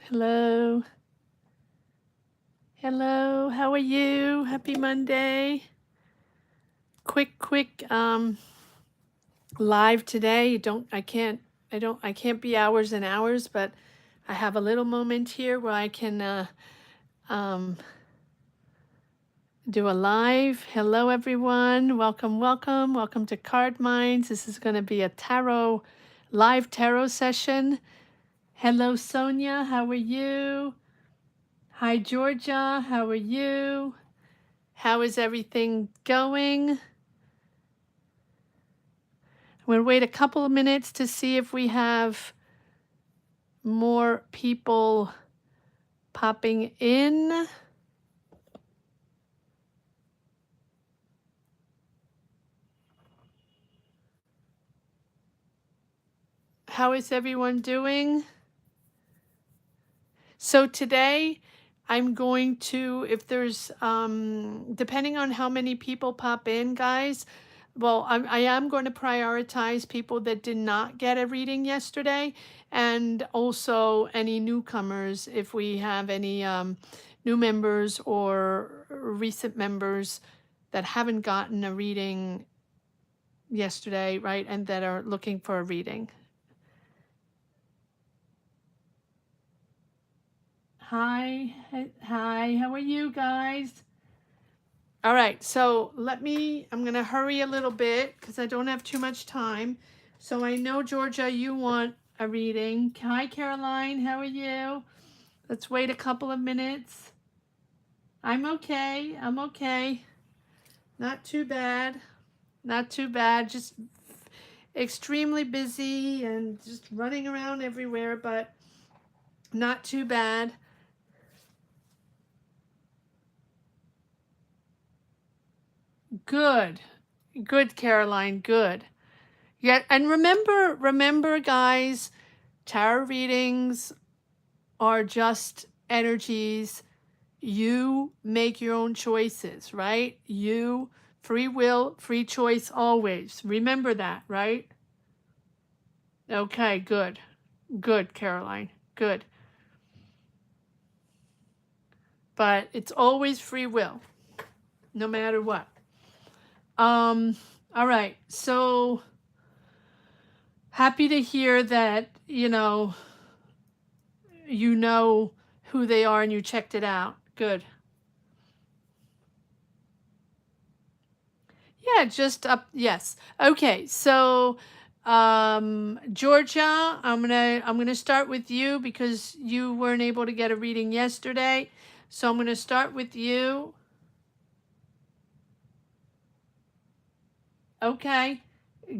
Hello. Hello. How are you? Happy Monday. Quick live today. I can't be hours and hours, but I have a little moment here where I can um do a live. Hello everyone. Welcome to Card Minds. This is going to be a live tarot session. Hello Sonia, how are you? Hi Georgia, how are you? How is everything going? I'm going to wait a couple of minutes to see if we have more people popping in. How is everyone doing? So today I'm going to, if there's, depending on how many people pop in, guys, well, I am going to prioritize people that did not get a reading yesterday, and also any newcomers, if we have any new members or recent members that haven't gotten a reading yesterday, right, and that are looking for a reading. Hi, how are you guys? All right, so I'm going to hurry a little bit because I don't have too much time. So I know, Georgia, you want a reading. Hi, Caroline, how are you? Let's wait a couple of minutes. I'm okay. Not too bad. Just extremely busy and just running around everywhere, but not too bad. Good, Caroline, good. Yeah, and remember, guys, tarot readings are just energies. You make your own choices, right? You, free will, free choice always. Remember that, right? Okay, good. Good, Caroline. Good. But it's always free will, no matter what. All right. So happy to hear that, you know who they are and you checked it out. Good. Yeah, just up. Yes. Okay. So, Georgia, I'm gonna start with you because you weren't able to get a reading yesterday. So I'm gonna start with you. Okay.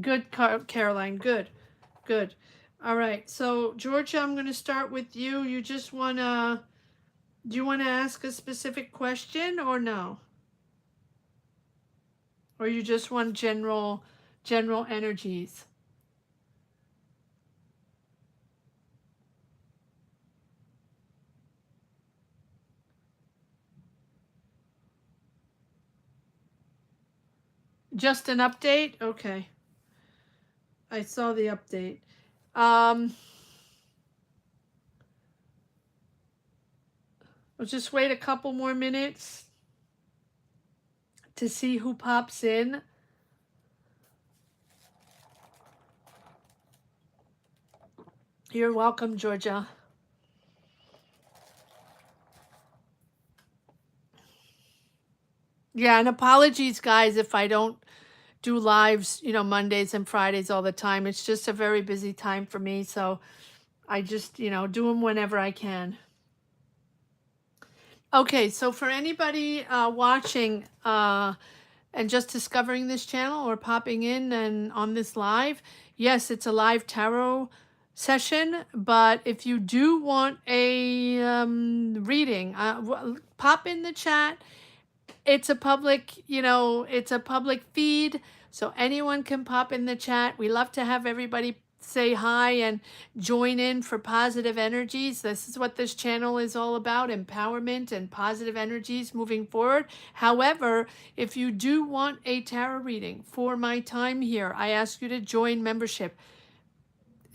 Good, Caroline. Good. Good. All right. So Georgia, I'm gonna start with you. Do you wanna ask a specific question or no? Or you just want general energies? Just an update? Okay. I saw the update. We'll just wait a couple more minutes to see who pops in. You're welcome, Georgia. Yeah, and apologies, guys, if I don't do lives, Mondays and Fridays all the time. It's just a very busy time for me, so I just, do them whenever I can. Okay, so for anybody watching and just discovering this channel or popping in and on this live, yes, it's a live tarot session, but if you do want a reading, pop in the chat. It's a public feed, so anyone can pop in the chat. We love to have everybody say hi and join in for positive energies. This is what this channel is all about, empowerment and positive energies moving forward. However, if you do want a tarot reading for my time here, I ask you to join membership.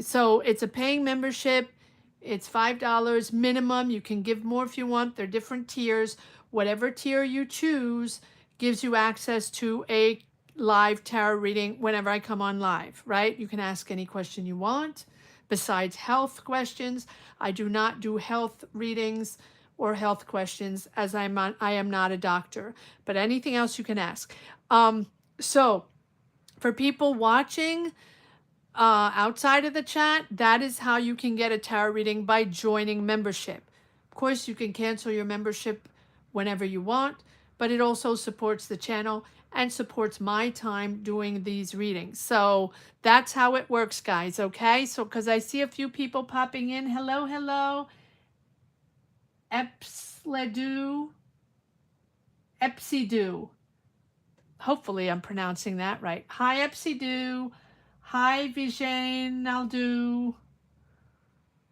So it's a paying membership. It's $5 minimum. You can give more if you want. They're different tiers. Whatever tier you choose gives you access to a live tarot reading whenever I come on live, right? You can ask any question you want besides health questions. I do not do health readings or health questions as I am not a doctor, but anything else you can ask. So for people watching outside of the chat, that is how you can get a tarot reading, by joining membership. Of course, you can cancel your membership whenever you want, but it also supports the channel and supports my time doing these readings. So that's how it works, guys. Okay, so because I see a few people popping in. Hello, hello. Epsidu. Hopefully I'm pronouncing that right. Hi, Epsidu. Hi, Vijay Naldu.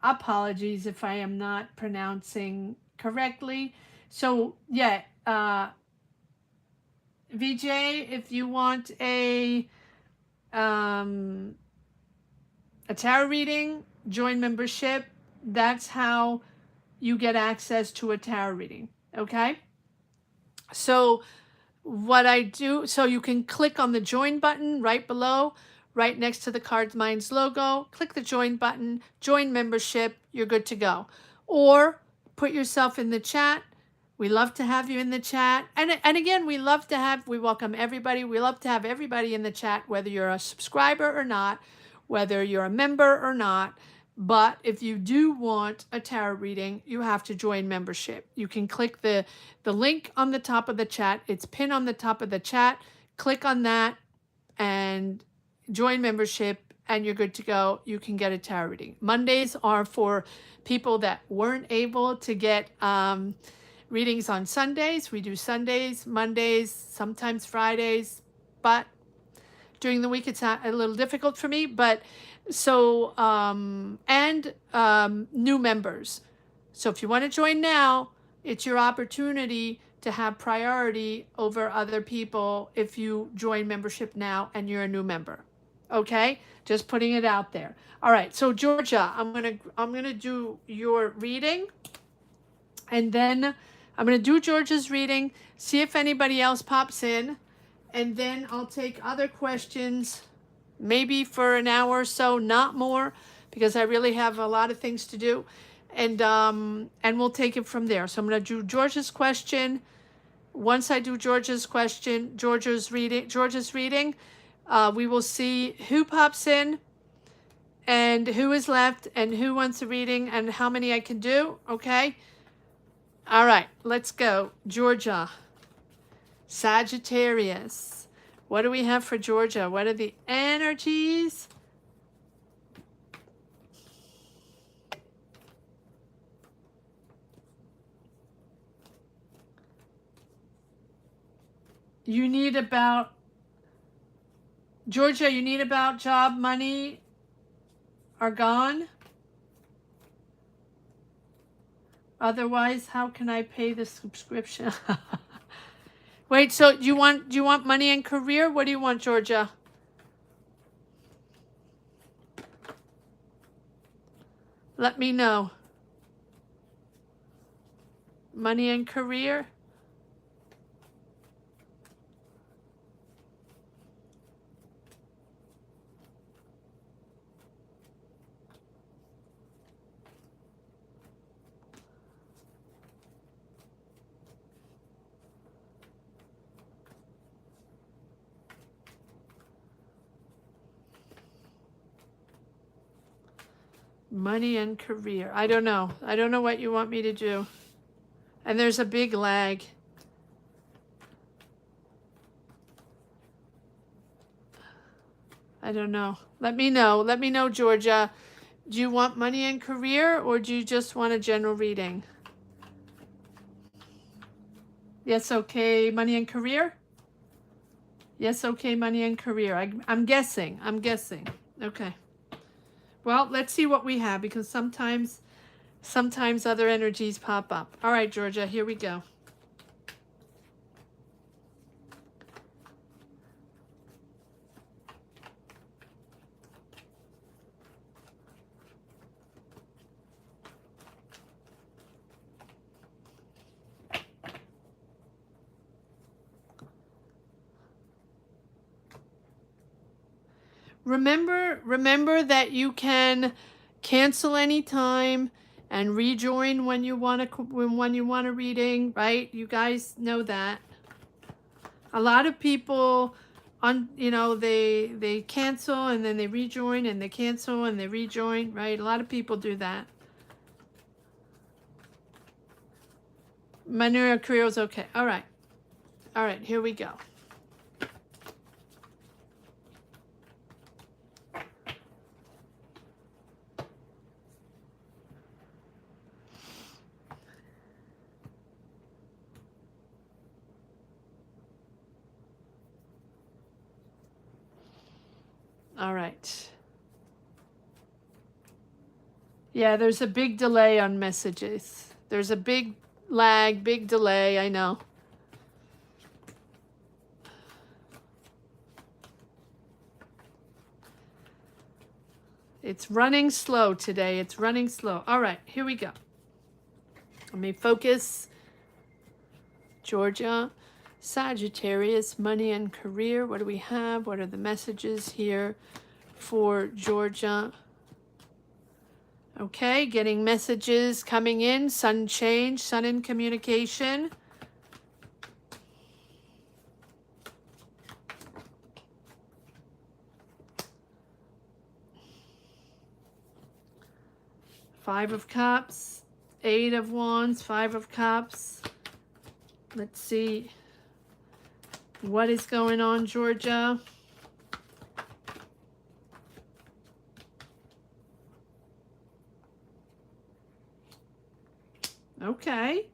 Apologies if I am not pronouncing correctly. So yeah, Vijay, if you want a tarot reading, join membership. That's how you get access to a tarot reading. Okay. So what I do, so you can click on the join button right below, right next to the Cards Minds logo. Click the join button, join membership, you're good to go. Or put yourself in the chat. We love to have you in the chat. And again, we welcome everybody. We love to have everybody in the chat, whether you're a subscriber or not, whether you're a member or not. But if you do want a tarot reading, you have to join membership. You can click the link on the top of the chat. It's pinned on the top of the chat. Click on that and join membership, and you're good to go. You can get a tarot reading. Mondays are for people that weren't able to get readings on Sundays. We do Sundays, Mondays, sometimes Fridays, but during the week it's a little difficult for me. But so new members. So if you want to join now, it's your opportunity to have priority over other people if you join membership now and you're a new member. Okay, just putting it out there. All right, so Georgia, I'm gonna do your reading, and then I'm gonna do Georgia's reading, see if anybody else pops in, and then I'll take other questions, maybe for an hour or so, not more, because I really have a lot of things to do, and we'll take it from there. So I'm gonna do Georgia's question. Once I do Georgia's question, Georgia's reading, we will see who pops in and who is left and who wants a reading and how many I can do. Okay. All right, let's go. Georgia, Sagittarius. What do we have for Georgia? What are the energies? You need about, Georgia, you need about job, money are gone. Otherwise, how can I pay the subscription? Wait, so do you want money and career? What do you want, Georgia? Let me know. Money and career? Money and career. I don't know. I don't know what you want me to do. And there's a big lag. I don't know. Let me know. Let me know, Georgia. Do you want money and career, or do you just want a general reading? Yes, okay, money and career? Yes, okay, money and career. I'm guessing. Okay. Well, let's see what we have, because sometimes other energies pop up. All right, Georgia, here we go. remember that you can cancel anytime and rejoin when you want a reading, right? You guys know that. A lot of people they cancel and then they rejoin and they cancel and they rejoin, right? A lot of people do that. Manuel Carrillo's okay. All right, here we go. All right. Yeah, there's a big delay on messages. There's a big lag, big delay, I know. It's running slow today. It's running slow. All right, here we go. Let me focus. Georgia, Sagittarius, money and career. What do we have? What are the messages here for Georgia? Okay, getting messages coming in. Sun change, sun in communication. Five of Cups, Eight of Wands, Five of Cups. Let's see what is going on, Georgia. Okay.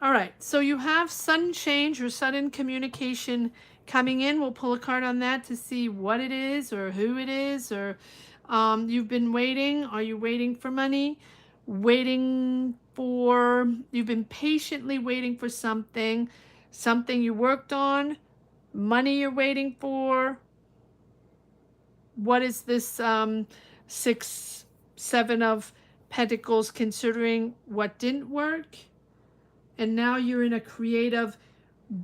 All right. So you have sudden change or sudden communication coming in. We'll pull a card on that to see what it is or who it is, or you've been waiting. Are you waiting for money? You've been patiently waiting for something you worked on, money you're waiting for. What is this 6, 7 of Pentacles, considering what didn't work? And now you're in a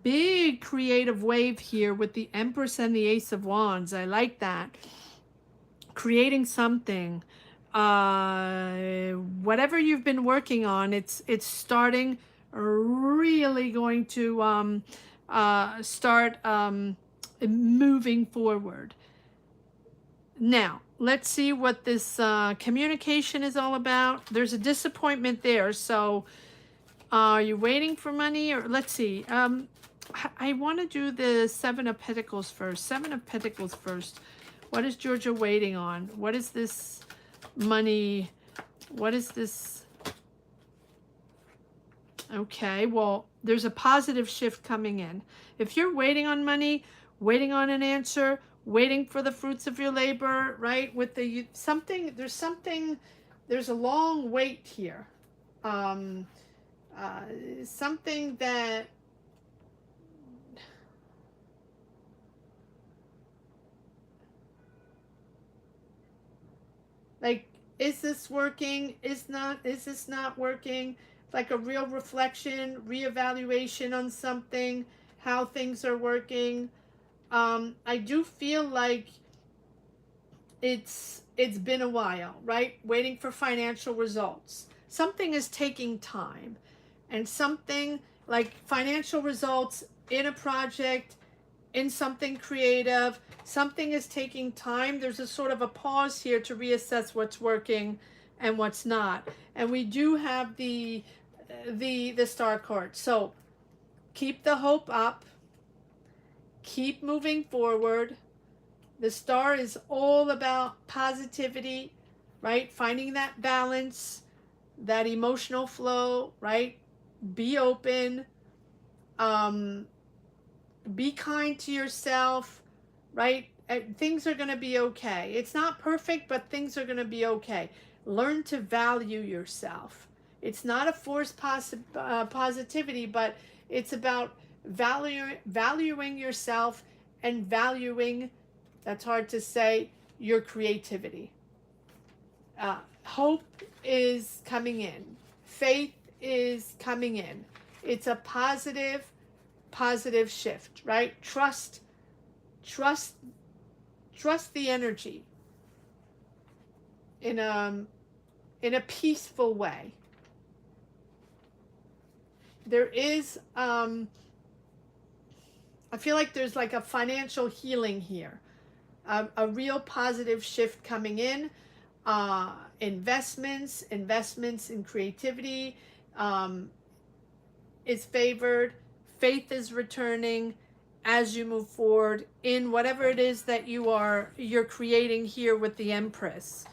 big creative wave here with the Empress and the Ace of Wands. I like that. Creating something. Whatever you've been working on, it's starting really going to start moving forward. Now, let's see what this communication is all about. There's a disappointment there. So, are you waiting for money? Or let's see. I want to do the Seven of Pentacles first. Seven of Pentacles first. What is Georgia waiting on? What is this money? What is this? Okay, well, there's a positive shift coming in. If you're waiting on money, waiting on an answer, waiting for the fruits of your labor, right? With the there's a long wait here. Something that like, is this working? Is this not working? Like a real reflection, reevaluation on something, how things are working. I do feel like it's been a while, right? Waiting for financial results. Something is taking time, and something like financial results in a project, in something creative, something is taking time. There's a sort of a pause here to reassess what's working and what's not. And we do have the Star card. So keep the hope up. Keep moving forward. The Star is all about positivity, right? Finding that balance, that emotional flow, right? Be open. Be kind to yourself, right? Things are going to be okay. It's not perfect, but things are going to be okay. Learn to value yourself. It's not a forced positivity, but it's about valuing yourself and valuing, that's hard to say, your creativity. Hope is coming in. Faith is coming in. It's a positive shift, right? Trust trust the energy in a peaceful way. There is I feel like there's like a financial healing here, a real positive shift coming in. Investments in creativity is favored. Faith is returning as you move forward in whatever it is that you're creating here with the Empress.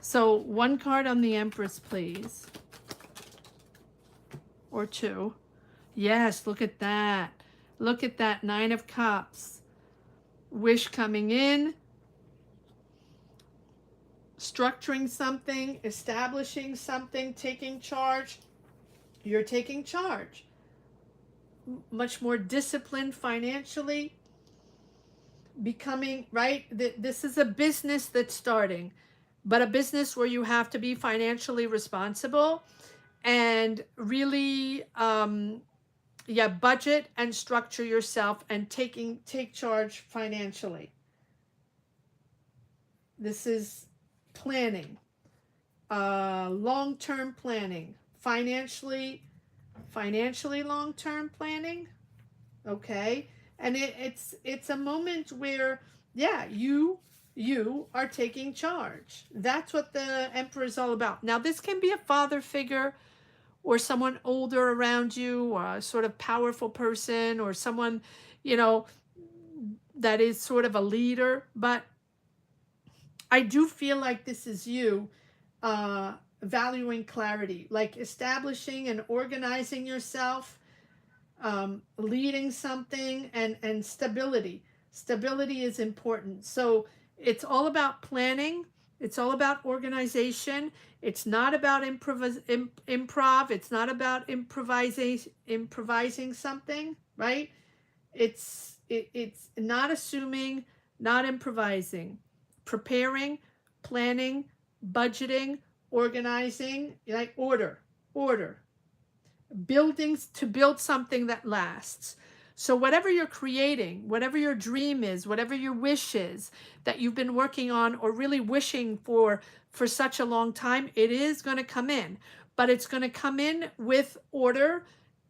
So one card on the Empress, please. Or two. Yes, look at that. Look at that, 9 of Cups. Wish coming in. Structuring something, establishing something, taking charge. You're taking charge. Much more disciplined financially. Becoming, right? This is a business that's starting, but a business where you have to be financially responsible and really, budget and structure yourself and take charge financially. This is planning, long-term planning, financially long-term planning. Okay, and it's a moment where, yeah, you are taking charge. That's what the Emperor is all about. Now, this can be a father figure or someone older around you, or a sort of powerful person, or someone, that is sort of a leader. But I do feel like this is you valuing clarity, like establishing and organizing yourself, leading something, and stability. Stability is important. So it's all about planning. It's all about organization. It's not about improv. It's not about improvising something, right? It's not assuming, not improvising. Preparing, planning, budgeting, organizing, like order. Buildings to build something that lasts. So whatever you're creating, whatever your dream is, whatever your wish is that you've been working on or really wishing for such a long time, it is going to come in. But it's going to come in with order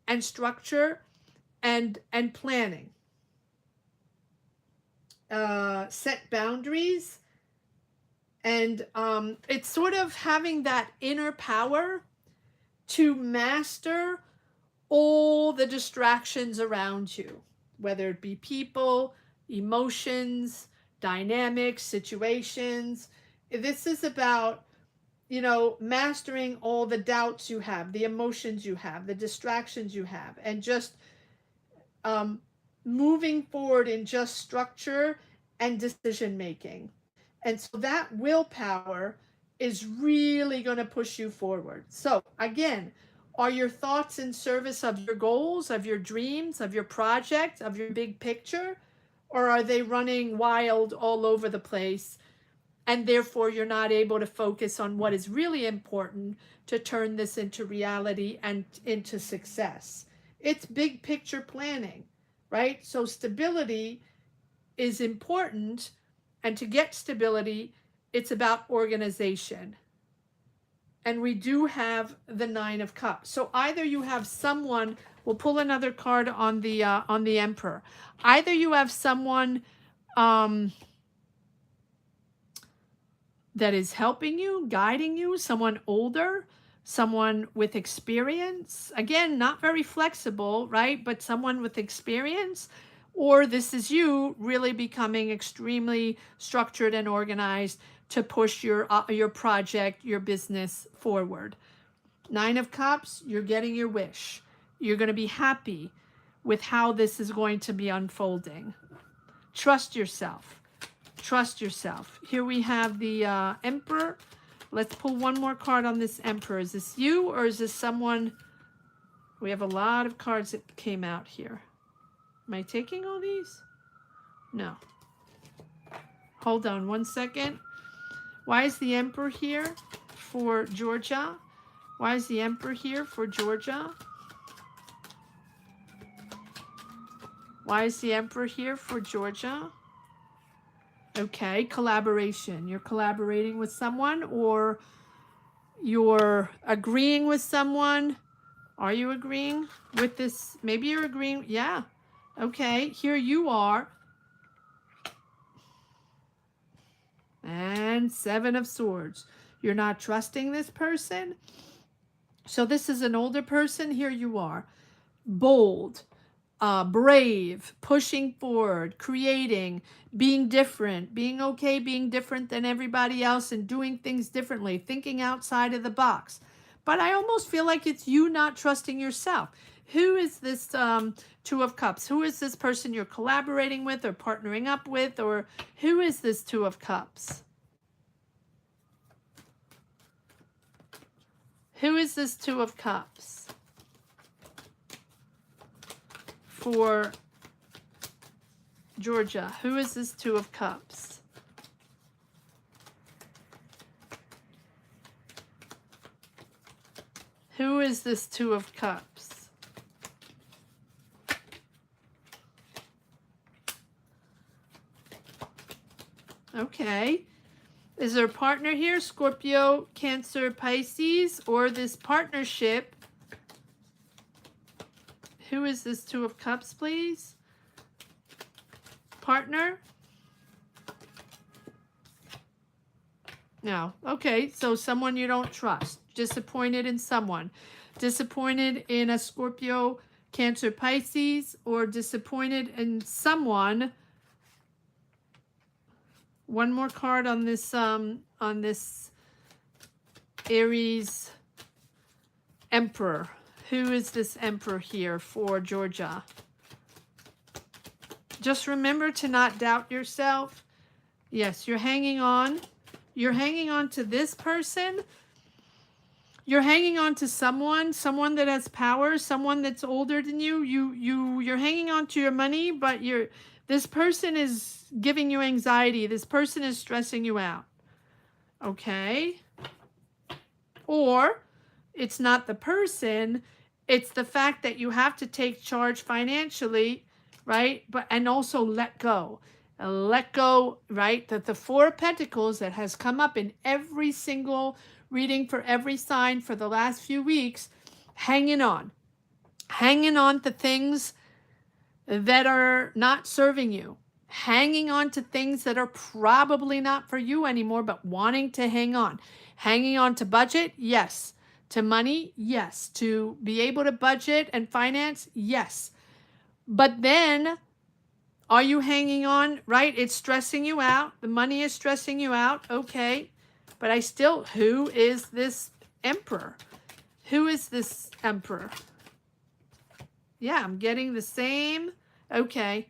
and structure and planning. Set boundaries. And it's sort of having that inner power to master all the distractions around you, whether it be people, emotions, dynamics, situations. This is about, mastering all the doubts you have, the emotions you have, the distractions you have, and just moving forward in just structure and decision making. And so that willpower is really going to push you forward. So again, are your thoughts in service of your goals, of your dreams, of your project, of your big picture? Or are they running wild all over the place, and therefore you're not able to focus on what is really important to turn this into reality and into success? It's big picture planning, right? So stability is important. And to get stability, it's about organization. And we do have the 9 of Cups. So either you have someone, we'll pull another card on the Emperor. Either you have someone that is helping you, guiding you, someone older, someone with experience. Again, not very flexible, right? But someone with experience. Or this is you really becoming extremely structured and organized to push your project, your business forward. 9 of Cups, you're getting your wish. You're going to be happy with how this is going to be unfolding. Trust yourself. Trust yourself. Here we have the Emperor. Let's pull one more card on this Emperor. Is this you, or is this someone? We have a lot of cards that came out here. Am I taking all these? No. Hold on one second. Why is the Emperor here for Georgia? Why is the Emperor here for Georgia? Why is the Emperor here for Georgia? Okay, collaboration. You're collaborating with someone, or you're agreeing with someone. Are you agreeing with this? Maybe you're agreeing. Yeah. Okay, here you are. And Seven of Swords. You're not trusting this person. So this is an older person. Here you are. Bold, brave, pushing forward, creating, being different, being okay, being different than everybody else and doing things differently, thinking outside of the box. But I almost feel like it's you not trusting yourself. Who is this Two of Cups? Who is this person you're collaborating with or partnering up with? Or who is this Two of Cups? Who is this Two of Cups for Georgia? Who is this Two of Cups? Who is this Two of Cups? Okay. Is there a partner here? Scorpio, Cancer, Pisces, or this partnership? Who is this Two of Cups, please? Partner? No. Okay, so someone you don't trust. Disappointed in someone. Disappointed in a Scorpio, Cancer, Pisces, or disappointed in someone. One more card on this Aries Emperor. Who is this Emperor here for Georgia? Just remember to not doubt yourself. Yes, you're hanging on. You're hanging on to this person. You're hanging on to someone that has power, someone that's older than you. You're hanging on to your money, but this person is giving you anxiety. This person is stressing you out. Okay? Or it's not the person, it's the fact that you have to take charge financially, right? And also let go. Let go, right? That the Four of Pentacles that has come up in every single reading for every sign for the last few weeks, hanging on to things that are not serving you, hanging on to things that are probably not for you anymore, but wanting to hang on. Hanging on to budget, yes. To money, yes. To be able to budget and finance, yes. But then, are you hanging on, right? It's stressing you out. The money is stressing you out. Okay. But who is this Emperor? Who is this Emperor? Yeah, I'm getting the same. Okay.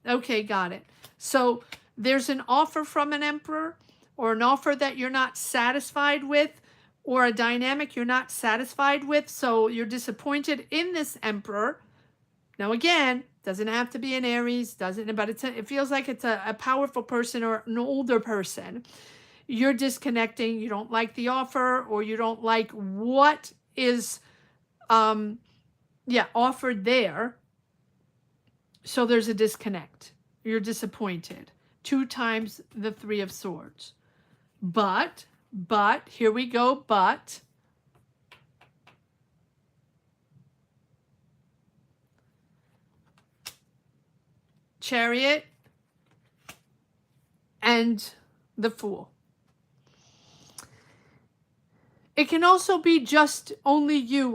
Okay, got it. So there's an offer from an Emperor, or an offer that you're not satisfied with, or a dynamic you're not satisfied with. So you're disappointed in this Emperor. Now, again, doesn't have to be an Aries, but it feels like it's a powerful person or an older person. You're disconnecting. You don't like the offer, or you don't like what is offered there. So there's a disconnect. You're disappointed. 2 times the Three of Swords. But, here we go, but. Chariot and the Fool. It can also be just only you,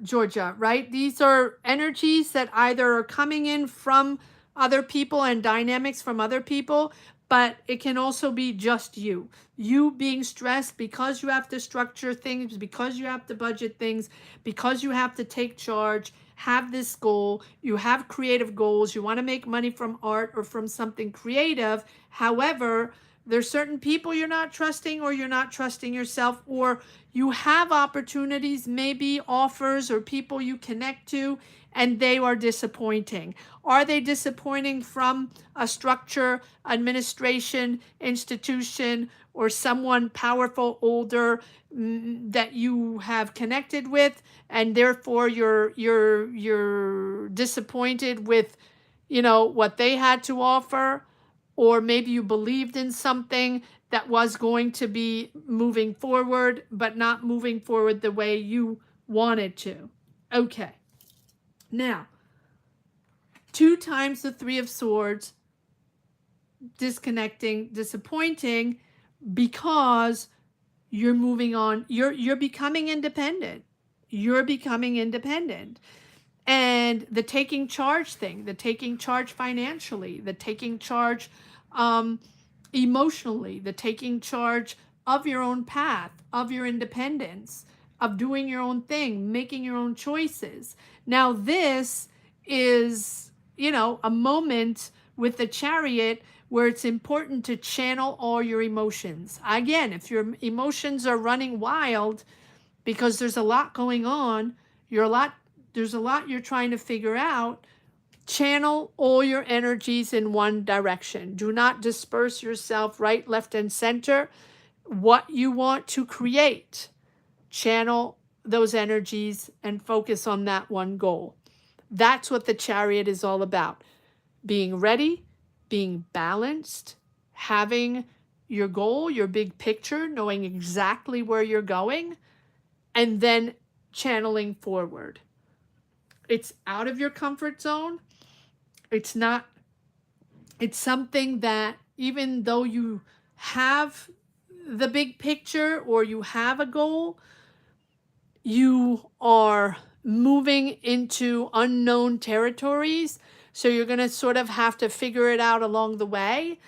Georgia, right? These are energies that either are coming in from other people and dynamics from other people, but it can also be just you. You being stressed because you have to structure things, because you have to budget things, because you have to take charge, have this goal, you have creative goals, you want to make money from art or from something creative. However, there's certain people you're not trusting, or you're not trusting yourself, or you have opportunities, maybe offers or people you connect to, and they are disappointing. Are they disappointing from a structure, administration, institution, or someone powerful, older, that you have connected with, and therefore you're disappointed with, what they had to offer? or maybe you believed in something that was going to be moving forward, but not moving forward the way you wanted to. Okay. Now, 2 times the Three of Swords, disconnecting, disappointing, because you're moving on. You're becoming independent. You're becoming independent. And the taking charge thing, the taking charge financially, the taking charge emotionally, the taking charge of your own path, of your independence, of doing your own thing, making your own choices. Now, this is, you know, a moment with the Chariot where it's important to channel all your emotions. Again, if your emotions are running wild because there's a lot going on, there's a lot you're trying to figure out, channel all your energies in one direction. Do not disperse yourself right, left, and center. What you want to create, channel those energies and focus on that one goal. That's what the Chariot is all about. Being ready, being balanced, having your goal, your big picture, knowing exactly where you're going, and then channeling forward. It's out of your comfort zone. It's not, it's something that even though you have the big picture or you have a goal, you are moving into unknown territories. So you're going to sort of have to figure it out along the way.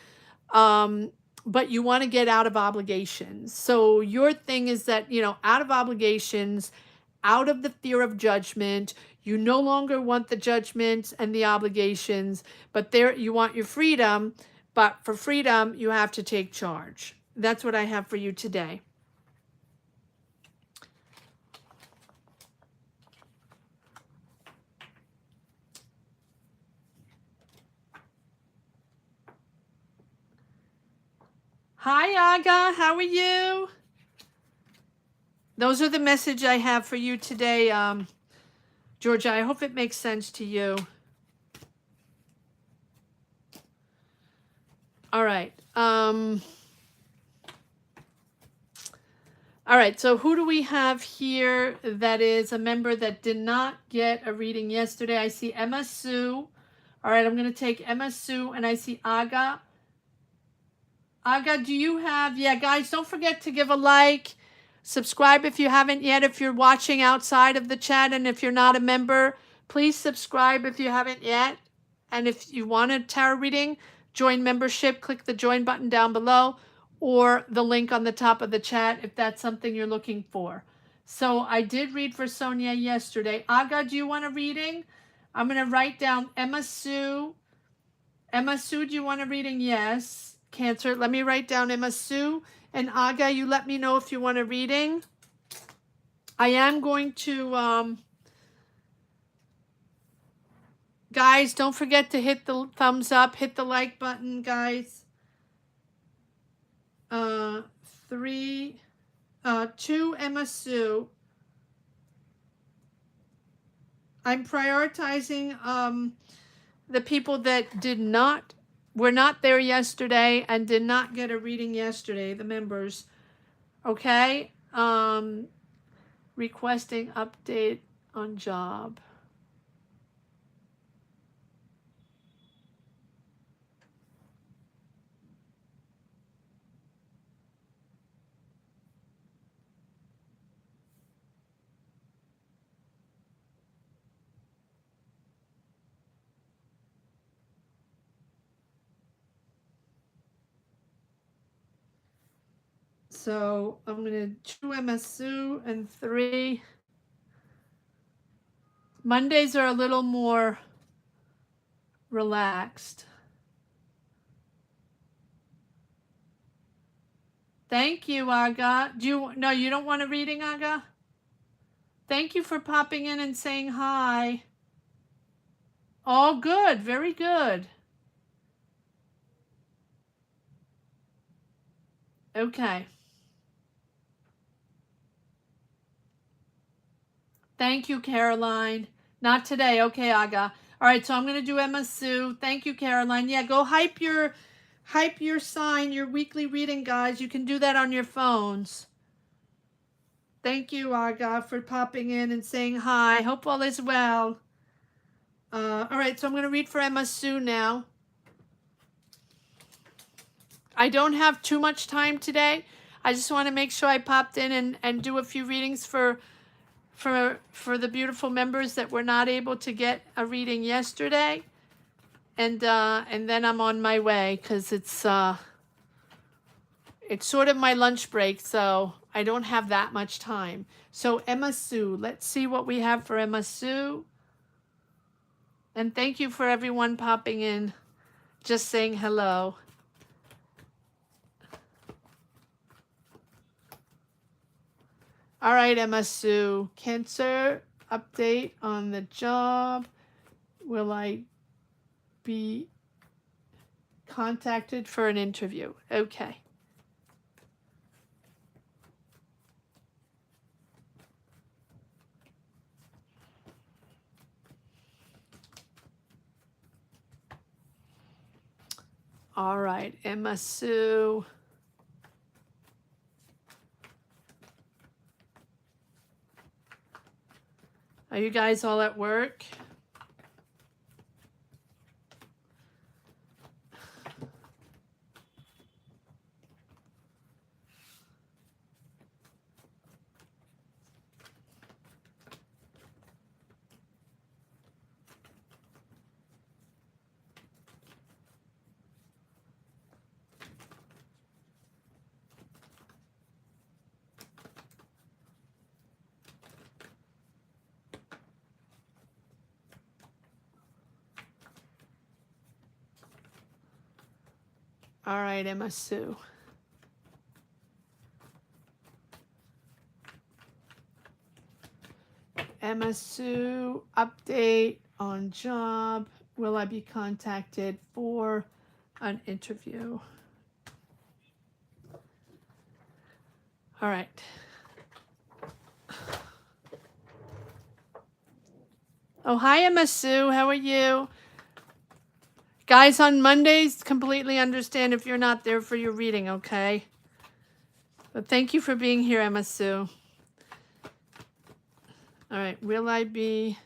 But you want to get out of obligations. So your thing is that, you know, out of obligations, out of the fear of judgment. You no longer want the judgments and the obligations, but there you want your freedom. But for freedom, you have to take charge. That's what I have for you today. Hi, Aga. How are you? Those are the message I have for you today, Georgia. I hope it makes sense to you. All right. All right. So who do we have here that is a member that did not get a reading yesterday? I see Emma Sue. All right. I'm going to take Emma Sue, and I see Aga. Aga, do you have, yeah, guys, don't forget to give a like, subscribe if you haven't yet, if you're watching outside of the chat, and if you're not a member, please subscribe if you haven't yet. And if you want a tarot reading, join membership, click the join button down below, or the link on the top of the chat if that's something you're looking for. So I did read for Sonia yesterday. Aga, do you want a reading? I'm going to write down Emma Sue. Emma Sue, do you want a reading? Yes. Cancer. Let me write down Emma Sue. And Aga, you let me know if you want a reading. I am going to, guys, don't forget to hit the thumbs up, hit the like button, guys. 2 Emma Sue. I'm prioritizing the people that were not there yesterday and did not get a reading yesterday, the members. Okay? Requesting update on job. So I'm going to 2 Emma Sue and 3. Mondays are a little more relaxed. Thank you, Aga. No, you don't want a reading, Aga? Thank you for popping in and saying hi. All good. Very good. Okay. Thank you, Caroline. Not today. Okay, Aga. All right, so I'm going to do Emma Sue. Thank you, Caroline. Yeah, go hype your Hype your sign, your weekly reading, guys. You can do that on your phones. Thank you, Aga, for popping in and saying hi. Hope all is well. All right, so I'm going to read for Emma Sue now. I don't have too much time today. I just want to make sure I popped in and do a few readings for the beautiful members that were not able to get a reading yesterday. And then I'm on my way because it's sort of my lunch break, so I don't have that much time. So Emma Sue, let's see what we have for Emma Sue. And thank you for everyone popping in, just saying hello. All right, Emma Sue. Cancer, update on the job. Will I be contacted for an interview? Okay. All right, Emma Sue. Are you guys all at work? All right, Emma Sue. Emma Sue, update on job. Will I be contacted for an interview? All right. Oh, hi, Emma Sue. How are you? Guys, on Mondays, completely understand if you're not there for your reading, okay? But thank you for being here, Emma Sue. All right. Will I be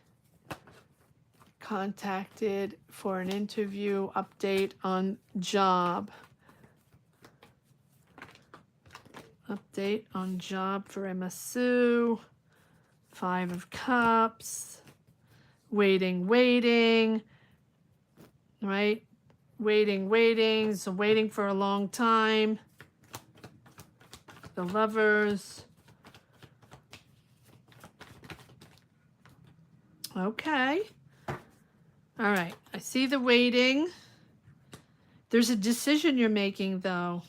contacted for an interview? Update on job. Update on job for Emma Sue. 5 of Cups. Waiting. Right? Waiting. So waiting for a long time. The Lovers. Okay. All right. I see the waiting. There's a decision you're making, though.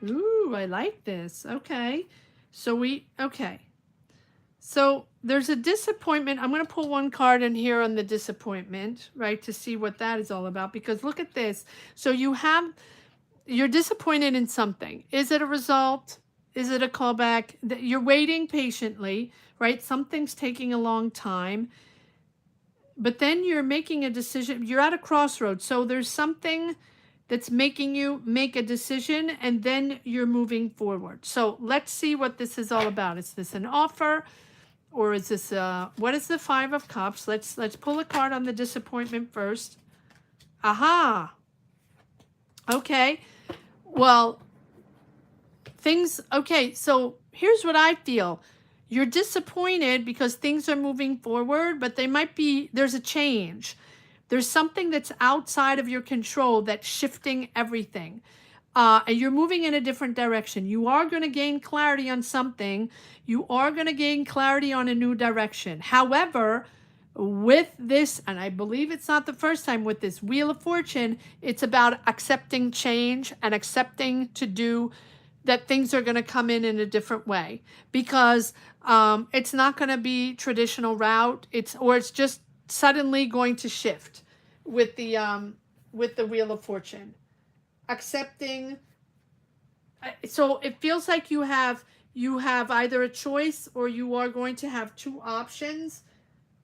Ooh, I like this. Okay. Okay. So there's a disappointment. I'm going to pull one card in here on the disappointment, right, to see what that is all about. Because look at this. So you're disappointed in something. Is it a result? Is it a callback? You're waiting patiently, right? Something's taking a long time. But then you're making a decision. You're at a crossroads. So there's something that's making you make a decision, and then you're moving forward. So let's see what this is all about. Is this an offer? Or is this what is the 5 of Cups? Let's pull a card on the disappointment first. Aha. Okay. Well, okay, so here's what I feel. You're disappointed because things are moving forward, but there's a change. There's something that's outside of your control that's shifting everything. And you're moving in a different direction. You are going to gain clarity on something. You are going to gain clarity on a new direction. However, with this, and I believe it's not the first time with this Wheel of Fortune, it's about accepting change and accepting to do that things are going to come in a different way, because it's not going to be traditional route. It's just suddenly going to shift with the Wheel of Fortune. Accepting. So it feels like you have either a choice, or you are going to have 2 options,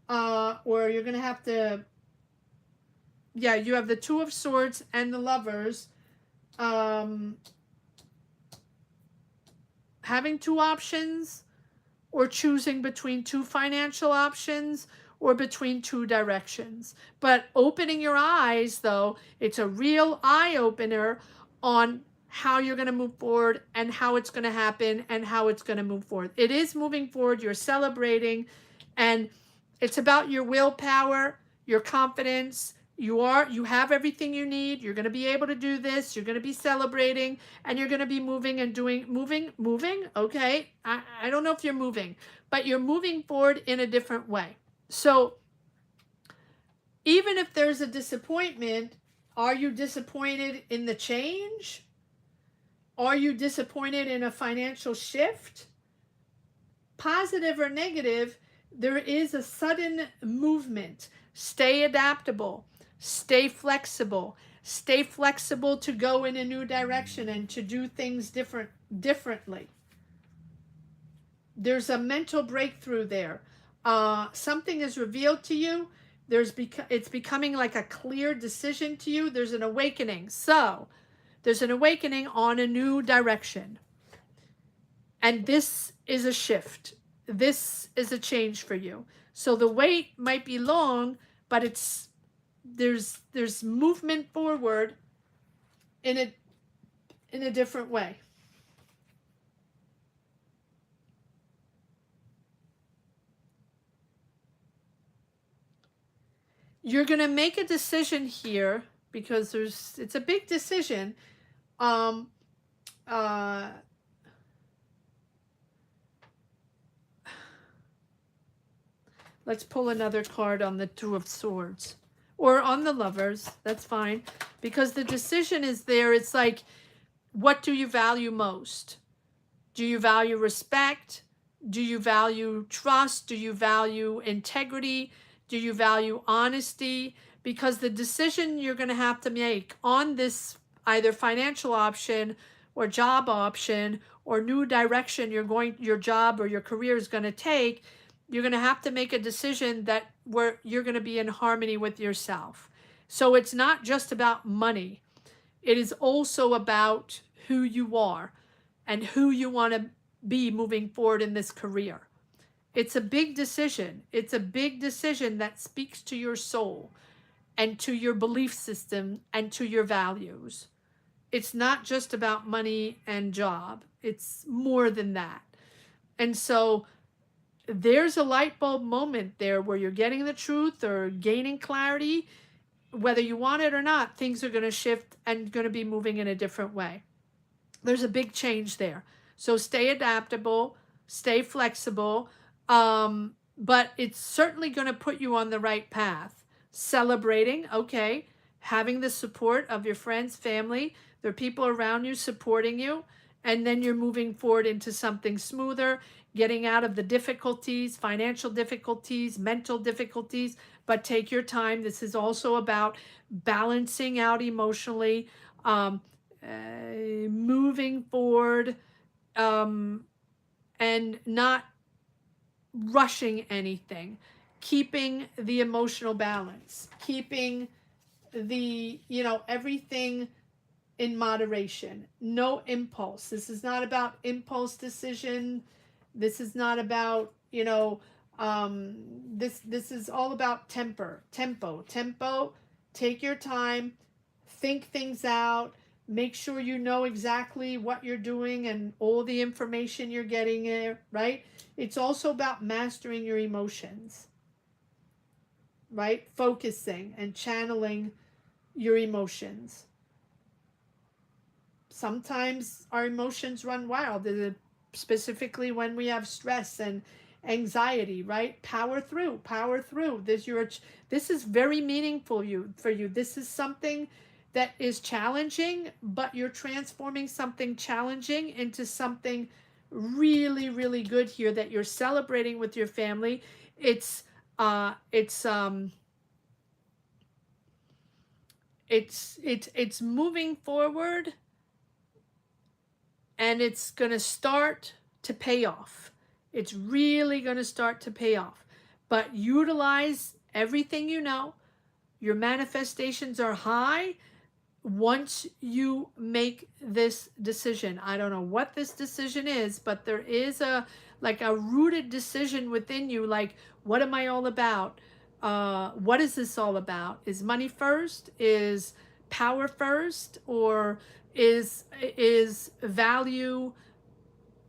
or you're going to have to yeah, you have the Two of Swords and the Lovers. Having two options, or choosing between two financial options, or between two directions. But opening your eyes, though, it's a real eye opener on how you're going to move forward and how it's going to happen and how it's going to move forward. It is moving forward. You're celebrating, and it's about your willpower, your confidence. You have everything you need. You're going to be able to do this. You're going to be celebrating, and you're going to be moving and doing moving. Okay. I don't know if you're moving, but you're moving forward in a different way. So even if there's a disappointment, are you disappointed in the change? Are you disappointed in a financial shift? Positive or negative, there is a sudden movement. Stay adaptable. Stay flexible. Stay flexible to go in a new direction and to do things differently. There's a mental breakthrough there. Something is revealed to you. It's becoming like a clear decision to you. There's an awakening. So there's an awakening on a new direction. And this is a shift. This is a change for you. So the wait might be long, but there's movement forward in a different way. You're going to make a decision here because it's a big decision. Let's pull another card on the Two of Swords or on the Lovers. That's fine, because the decision is there. It's like, what do you value most? Do you value respect? Do you value trust? Do you value integrity? Do you value honesty? Because the decision you're going to have to make on this either financial option or job option or new direction your job or your career is going to take, you're going to have to make a decision where you're going to be in harmony with yourself. So it's not just about money. It is also about who you are and who you want to be moving forward in this career. It's a big decision. It's a big decision that speaks to your soul and to your belief system and to your values. It's not just about money and job. It's more than that. And so there's a light bulb moment there where you're getting the truth or gaining clarity. Whether you want it or not, things are going to shift and going to be moving in a different way. There's a big change there. So stay adaptable, stay flexible, but it's certainly going to put you on the right path. Celebrating, okay, having the support of your friends, family, there are people around you supporting you, and then you're moving forward into something smoother, getting out of the difficulties, financial difficulties, mental difficulties, but take your time. This is also about balancing out emotionally, moving forward, and not rushing anything, keeping the emotional balance, keeping everything in moderation, no impulse. This is not about impulse decision. This is not about, this is all about tempo. Take your time, think things out, make sure you know exactly what you're doing and all the information you're getting there, right? It's also about mastering your emotions, right? Focusing and channeling your emotions. Sometimes our emotions run wild, specifically when we have stress and anxiety, right? Power through. This is very meaningful for you. This is something that is challenging, but you're transforming something challenging into something really, really good here that you're celebrating with your family. It's moving forward, and it's going to start to pay off. It's really going to start to pay off. But utilize everything you know. Your manifestations are high once you make this decision. I don't know what this decision is, but there is a rooted decision within you, like, what am I all about? What is this all about? Is money first? Is power first? Or is value,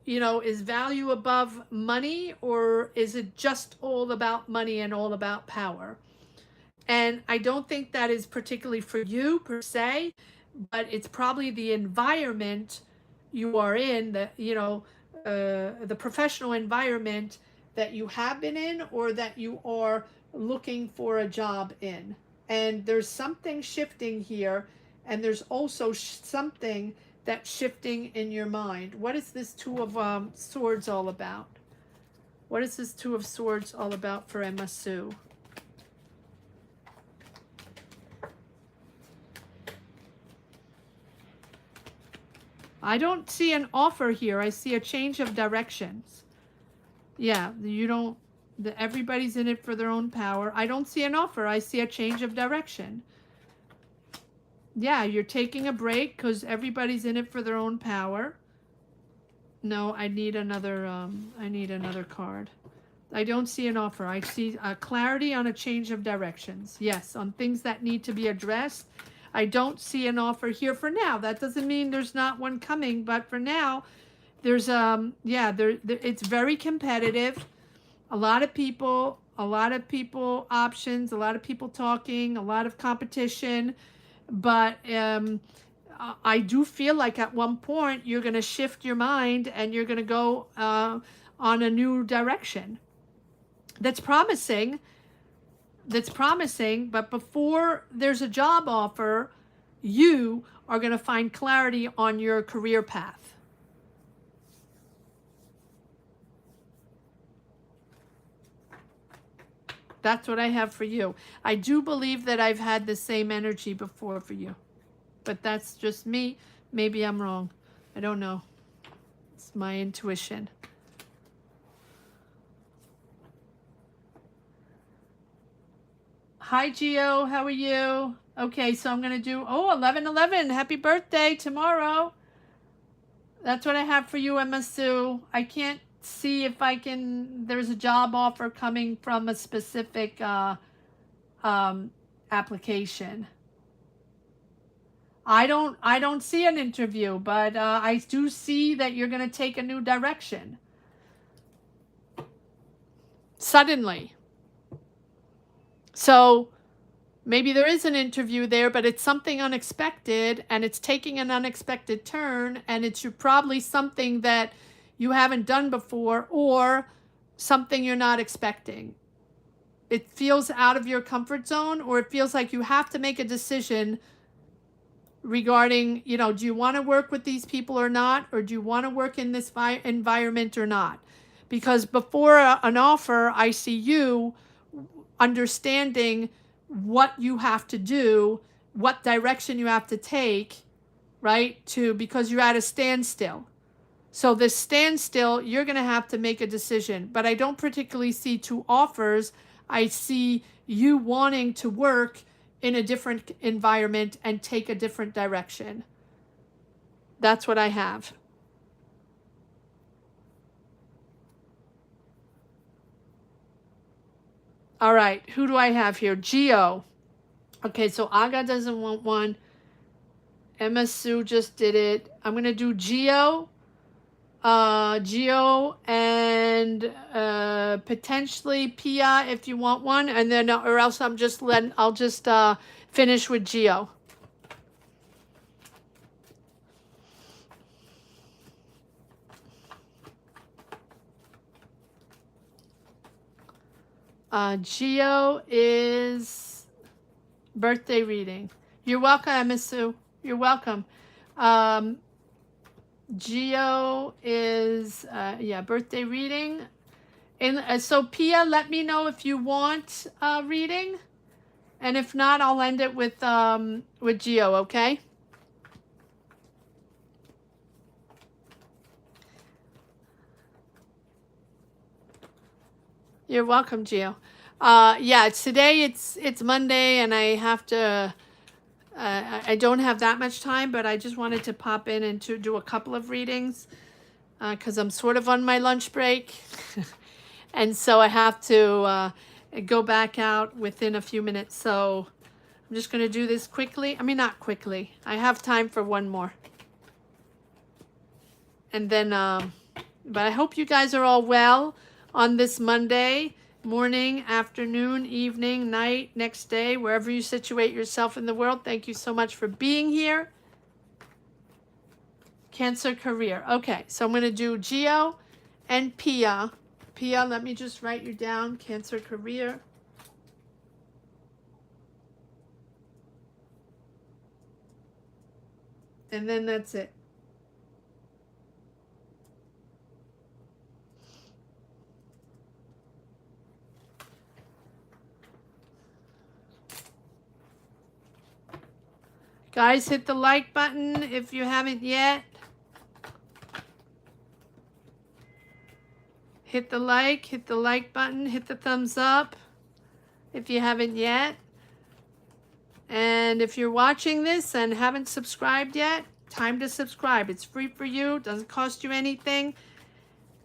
is value above money? Or is it just all about money and all about power? And I don't think that is particularly for you per se, but it's probably the environment you are in, the professional environment that you have been in, or that you are looking for a job in. And there's something shifting here, and there's also something that's shifting in your mind. What is this Two of Swords all about? What is this Two of Swords all about for Emma Sue? I don't see an offer here. I see a change of directions. Yeah, you don't, everybody's in it for their own power. I don't see an offer. I see a change of direction. Yeah, you're taking a break because everybody's in it for their own power. No, I need another card. I don't see an offer. I see clarity on a change of directions. Yes, on things that need to be addressed. I don't see an offer here for now. That doesn't mean there's not one coming, but for now, there's it's very competitive. A lot of people options, a lot of people talking, a lot of competition, but I do feel like at one point you're going to shift your mind and you're going to go on a new direction. That's promising, but before there's a job offer, you are going to find clarity on your career path. That's what I have for you. I do believe that I've had the same energy before for you, but that's just me. Maybe I'm wrong. I don't know. It's my intuition. Hi, Gio. How are you? Okay, so I'm going to do, 11/11. Happy birthday tomorrow. That's what I have for you, Emma Sue. I can't see if I can, there's a job offer coming from a specific application. I don't see an interview, but I do see that you're going to take a new direction. Suddenly. So maybe there is an interview there, but it's something unexpected and it's taking an unexpected turn, and it's probably something that you haven't done before or something you're not expecting. It feels out of your comfort zone, or it feels like you have to make a decision regarding, do you want to work with these people or not? Or do you want to work in this environment or not? Because before an offer, I see you understanding what you have to do, what direction you have to take, right? Because you're at a standstill. So this standstill, you're going to have to make a decision. But I don't particularly see two offers. I see you wanting to work in a different environment and take a different direction. That's what I have. All right, who do I have here? Gio. Okay, so Aga doesn't want one. Emma Sue just did it. I'm going to do Gio. Gio and potentially Pia if you want one, and then or else I'll just finish with Gio. Gio is birthday reading. You're welcome, Emma Sue. You're welcome. Gio is birthday reading. And so Pia, let me know if you want reading, and if not, I'll end it with Gio. Okay. You're welcome, Gio. Yeah, today it's Monday, and I have to. I don't have that much time, but I just wanted to pop in and to do a couple of readings because I'm sort of on my lunch break, and so I have to go back out within a few minutes. So I'm just going to do this quickly. I mean, not quickly. I have time for one more, and then. But I hope you guys are all well on this Monday morning, afternoon, evening, night, next day, wherever you situate yourself in the world. Thank you so much for being here. Cancer career. Okay, so I'm going to do Geo and Pia. Pia, let me just write you down. Cancer career. And then that's it. Guys, hit the like button if you haven't yet. Hit the like button, hit the thumbs up if you haven't yet. And if you're watching this and haven't subscribed yet, time to subscribe. It's free for you, doesn't cost you anything,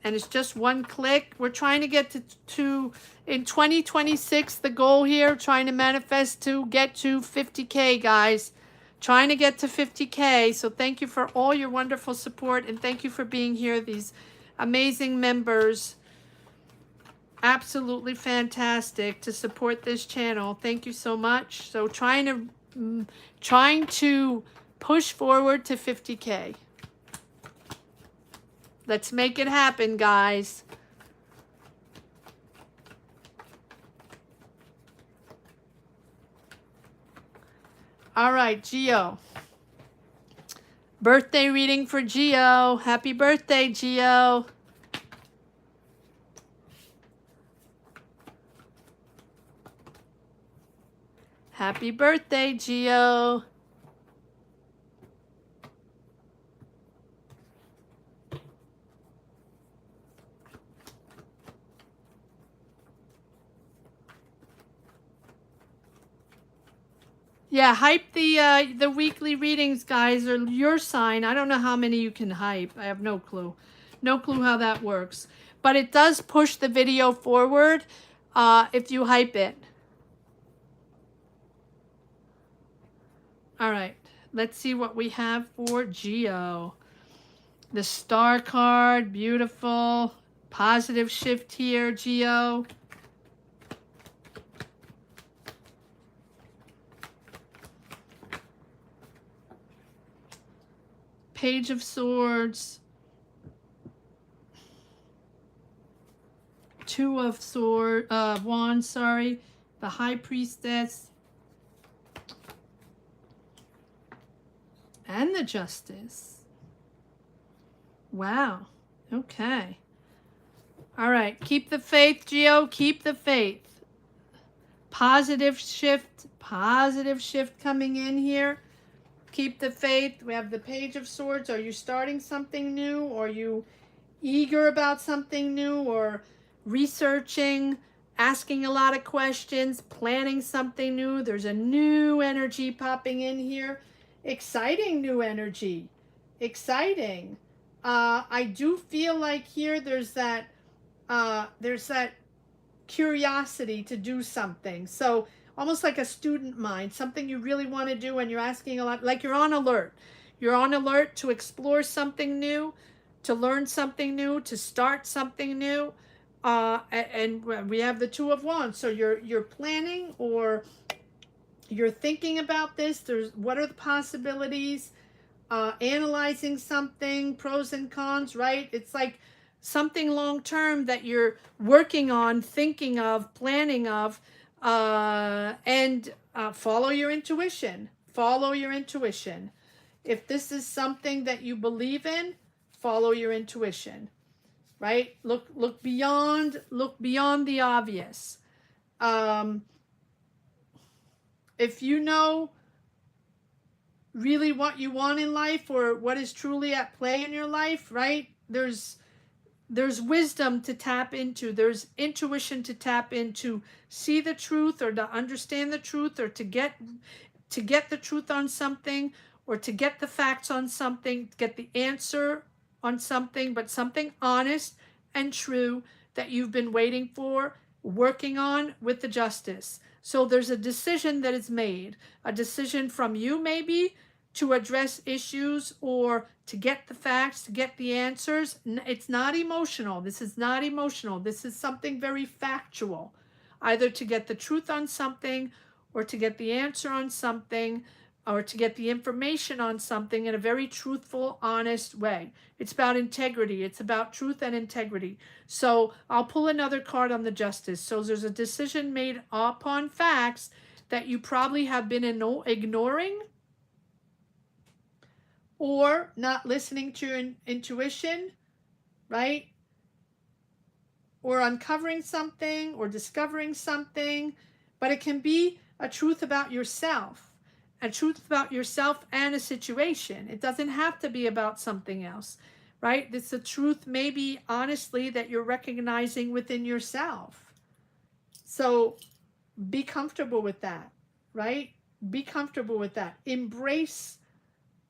and it's just one click. We're trying to get to in 2026, the goal here, trying to manifest to get to 50K, guys. Trying to get to 50K. So thank you for all your wonderful support, and thank you for being here, these amazing members. Absolutely fantastic to support this channel. Thank you so much. So trying to push forward to 50K. Let's make it happen, guys. All right, Geo. Birthday reading for Geo. Happy birthday, Geo. Happy birthday, Geo. Yeah, hype the weekly readings, guys, or your sign. I don't know how many you can hype. I have no clue. No clue how that works. But it does push the video forward if you hype it. All right, let's see what we have for Geo. The star card, beautiful. Positive shift here, Geo. Page of Swords. Two of Wands, sorry. The High Priestess. And the Justice. Wow. Okay. All right. Keep the faith, Geo. Keep the faith. Positive shift coming in here. Keep the faith. We have the Page of Swords. Are you starting something new? Or are you eager about something new? Or researching, asking a lot of questions, planning something new? There's a new energy popping in here. Exciting new energy. Exciting. I do feel like here there's that curiosity to do something. So almost like a student mind, something you really want to do and you're asking a lot, like you're on alert. You're on alert to explore something new, to learn something new, to start something new. And we have the Two of Wands. So you're planning or you're thinking about this. What are the possibilities? Analyzing something, pros and cons, right? It's like something long term that you're working on, thinking of, planning of, and follow your intuition. Follow your intuition. If this is something that you believe in, follow your intuition, right? Look beyond the obvious. If you know really what you want in life or what is truly at play in your life, right? There's there's wisdom to tap into, there's intuition to tap into, see the truth or to understand the truth or to get the truth on something or to get the facts on something, get the answer on something, but something honest and true that you've been waiting for, working on with the justice. So there's a decision that is made, a decision from you maybe to address issues or to get the facts, to get the answers. It's not emotional. This is not emotional. This is something very factual, either to get the truth on something or to get the answer on something or to get the information on something in a very truthful, honest way. It's about integrity. It's about truth and integrity. So I'll pull another card on the justice. So there's a decision made upon facts that you probably have been ignoring or not listening to your intuition, right? Or uncovering something or discovering something, but it can be a truth about yourself, a truth about yourself and a situation. It doesn't have to be about something else, right? It's a truth maybe honestly that you're recognizing within yourself. So be comfortable with that, right? Be comfortable with that. Embrace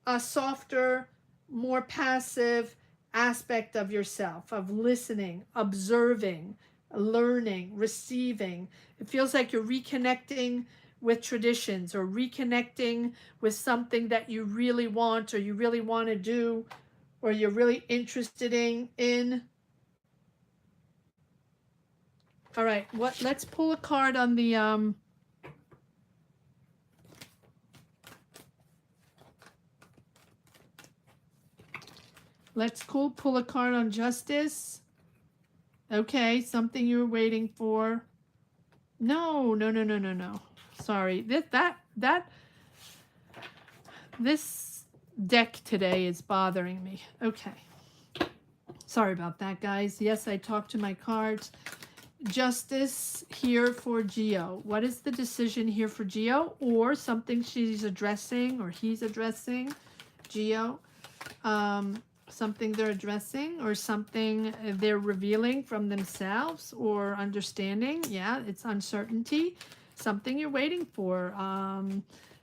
a softer, more passive aspect of yourself, of listening, observing, learning, receiving. It feels like you're reconnecting with traditions or reconnecting with something that you really want or you really want to do or you're really interested in. All right, let's pull a card on the let's pull a card on justice. Okay, something you were waiting for. No. Sorry. This deck today is bothering me. Okay. Sorry about that, guys. Yes, I talked to my cards. Justice here for Geo. What is the decision here for Geo? Or something she's addressing or he's addressing. Geo. Something they're addressing or something they're revealing from themselves or understanding. Yeah, it's uncertainty. Something you're waiting for.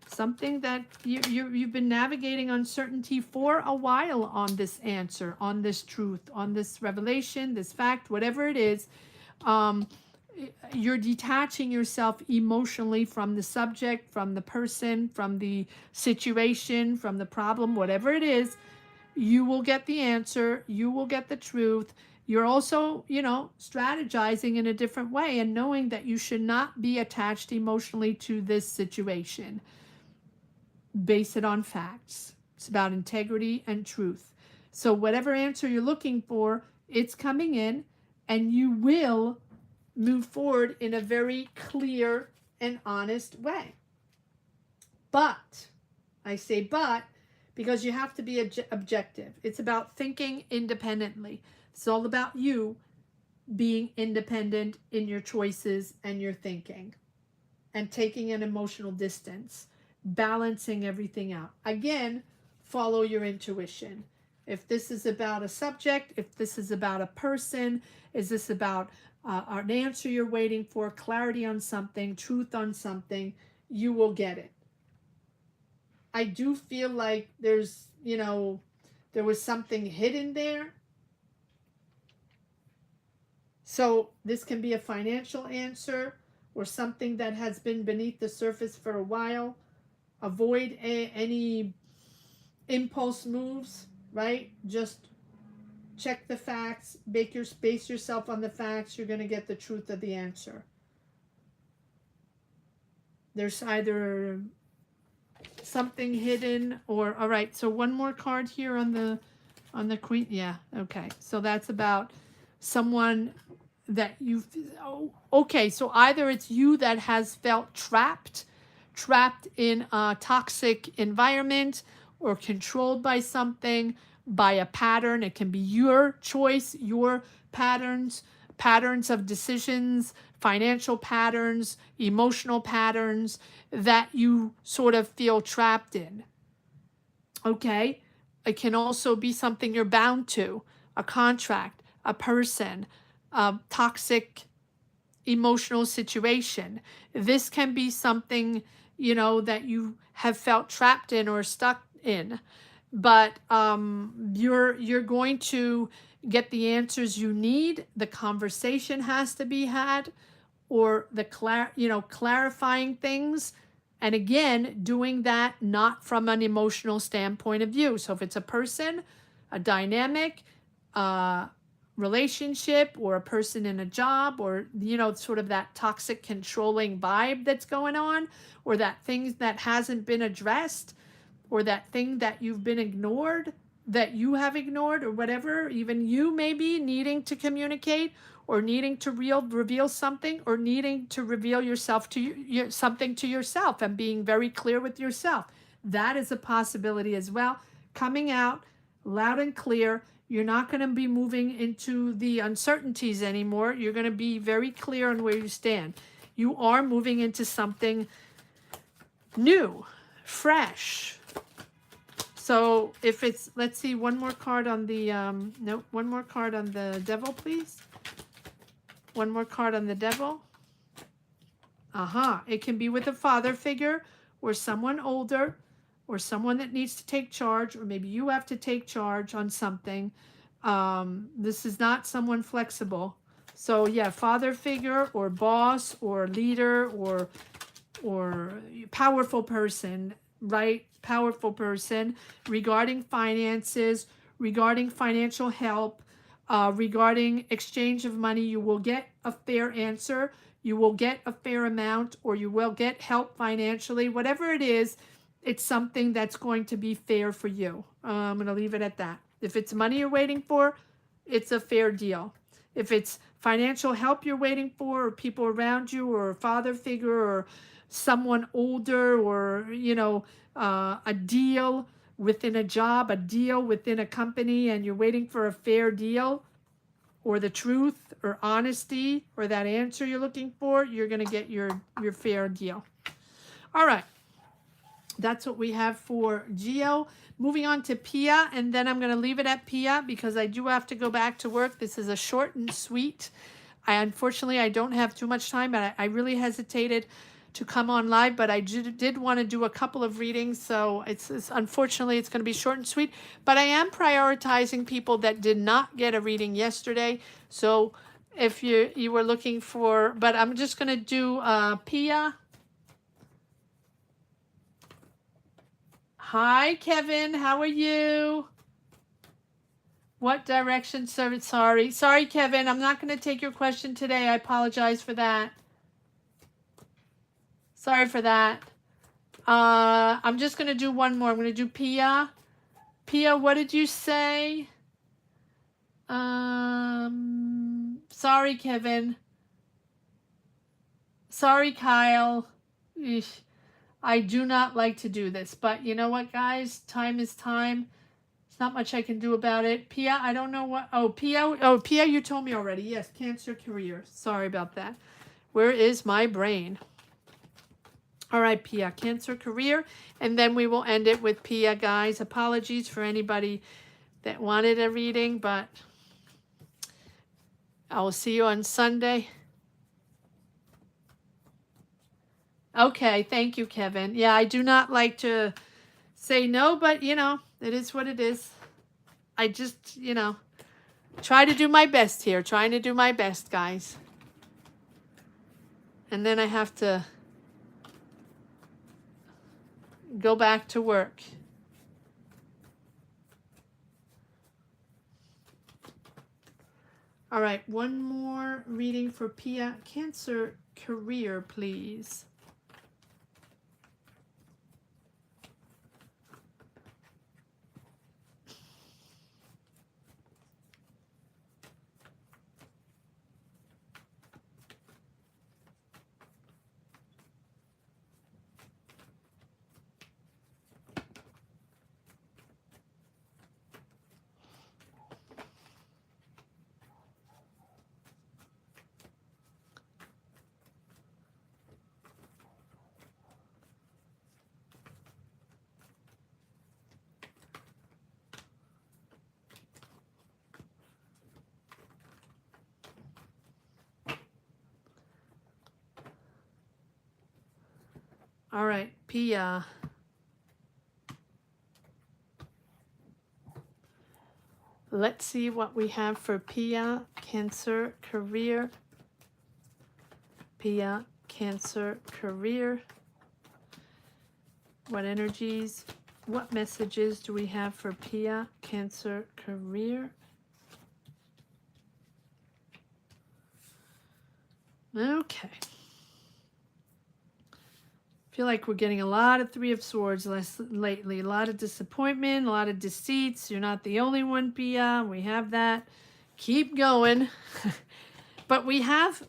Something that you've been navigating uncertainty for a while on this answer, on this truth, on this revelation, this fact, whatever it is. You're detaching yourself emotionally from the subject, from the person, from the situation, from the problem, whatever it is. You will get the answer. You will get the truth. You're also, strategizing in a different way and knowing that you should not be attached emotionally to this situation. Base it on facts. It's about integrity and truth. So whatever answer you're looking for, it's coming in and you will move forward in a very clear and honest way. But, I say but, because you have to be objective. It's about thinking independently. It's all about you being independent in your choices and your thinking and taking an emotional distance, balancing everything out. Again, follow your intuition. If this is about a subject, if this is about a person, is this about an answer you're waiting for, clarity on something, truth on something, you will get it. I do feel like there's, there was something hidden there. So this can be a financial answer or something that has been beneath the surface for a while. Avoid any impulse moves, right? Just check the facts, base yourself on the facts. You're going to get the truth of the answer. There's either something hidden or, all right, so one more card here on the Queen. Yeah, okay, so that's about someone that you've, okay, so either it's you that has felt trapped in a toxic environment or controlled by something, by a pattern. It can be your choice, your patterns of decisions, financial patterns, emotional patterns that you sort of feel trapped in. Okay? It can also be something you're bound to, a contract, a person, a toxic emotional situation. This can be something, that you have felt trapped in or stuck in. But you're going to get the answers you need. The conversation has to be had, or the clarifying things. And again, doing that not from an emotional standpoint of view. So if it's a person, a dynamic, relationship, or a person in a job, or sort of that toxic controlling vibe that's going on, or that thing that hasn't been addressed, or that thing that you've been ignored, that you have ignored, or whatever, even you may be needing to communicate, or needing to reveal something, or needing to reveal yourself to something to yourself, and being very clear with yourself. That is a possibility as well. Coming out loud and clear. You're not going to be moving into the uncertainties anymore. You're going to be very clear on where you stand. You are moving into something new, fresh. So if it's, let's see, one more card on the, one more card on the devil, please. One more card on the devil. It can be with a father figure, or someone older, or someone that needs to take charge, or maybe you have to take charge on something. This is not someone flexible. So yeah, father figure, or boss, or leader, or powerful person, right? Powerful person regarding finances, regarding financial help, regarding exchange of money. You will get a fair answer. You will get a fair amount, or you will get help financially. Whatever it is, it's something that's going to be fair for you. I'm going to leave it at that. If it's money you're waiting for, it's a fair deal. If it's financial help you're waiting for, or people around you, or a father figure, or someone older, or, a deal within a job, a deal within a company, and you're waiting for a fair deal, or the truth, or honesty, or that answer you're looking for, you're going to get your fair deal. All right. That's what we have for Geo. Moving on to Pia, and then I'm going to leave it at Pia because I do have to go back to work. This is a short and sweet. Unfortunately, I don't have too much time, but I really hesitated to come on live, but I did want to do a couple of readings, so it's unfortunately it's going to be short and sweet. But I am prioritizing people that did not get a reading yesterday. So if you were looking for, but I'm just going to do Pia. Hi, Kevin. How are you? What direction, sir? Sorry, Kevin. I'm not going to take your question today. I apologize for that. Sorry for that. I'm just going to do one more. I'm going to do Pia. Pia, what did you say? Sorry, Kevin. Sorry, Kyle. Eesh. I do not like to do this, but you know what, guys? Time is time. There's not much I can do about it. Pia, I don't know what. Pia, you told me already. Yes, Cancer career. Sorry about that. Where is my brain? All right, Pia, Cancer career. And then we will end it with Pia, guys. Apologies for anybody that wanted a reading, but I will see you on Sunday. Okay, thank you, Kevin. Yeah, I do not like to say no, but, it is what it is. I just, try to do my best here. Trying to do my best, guys. And then I have to go back to work. All right, one more reading for Pia. Cancer career, please. All right, Pia. Let's see what we have for Pia, Cancer, career. Pia, Cancer, career. What energies, what messages do we have for Pia, Cancer, career? Okay. Feel like we're getting a lot of Three of Swords lately. A lot of disappointment, a lot of deceits. You're not the only one, Pia. We have that. Keep going. But we have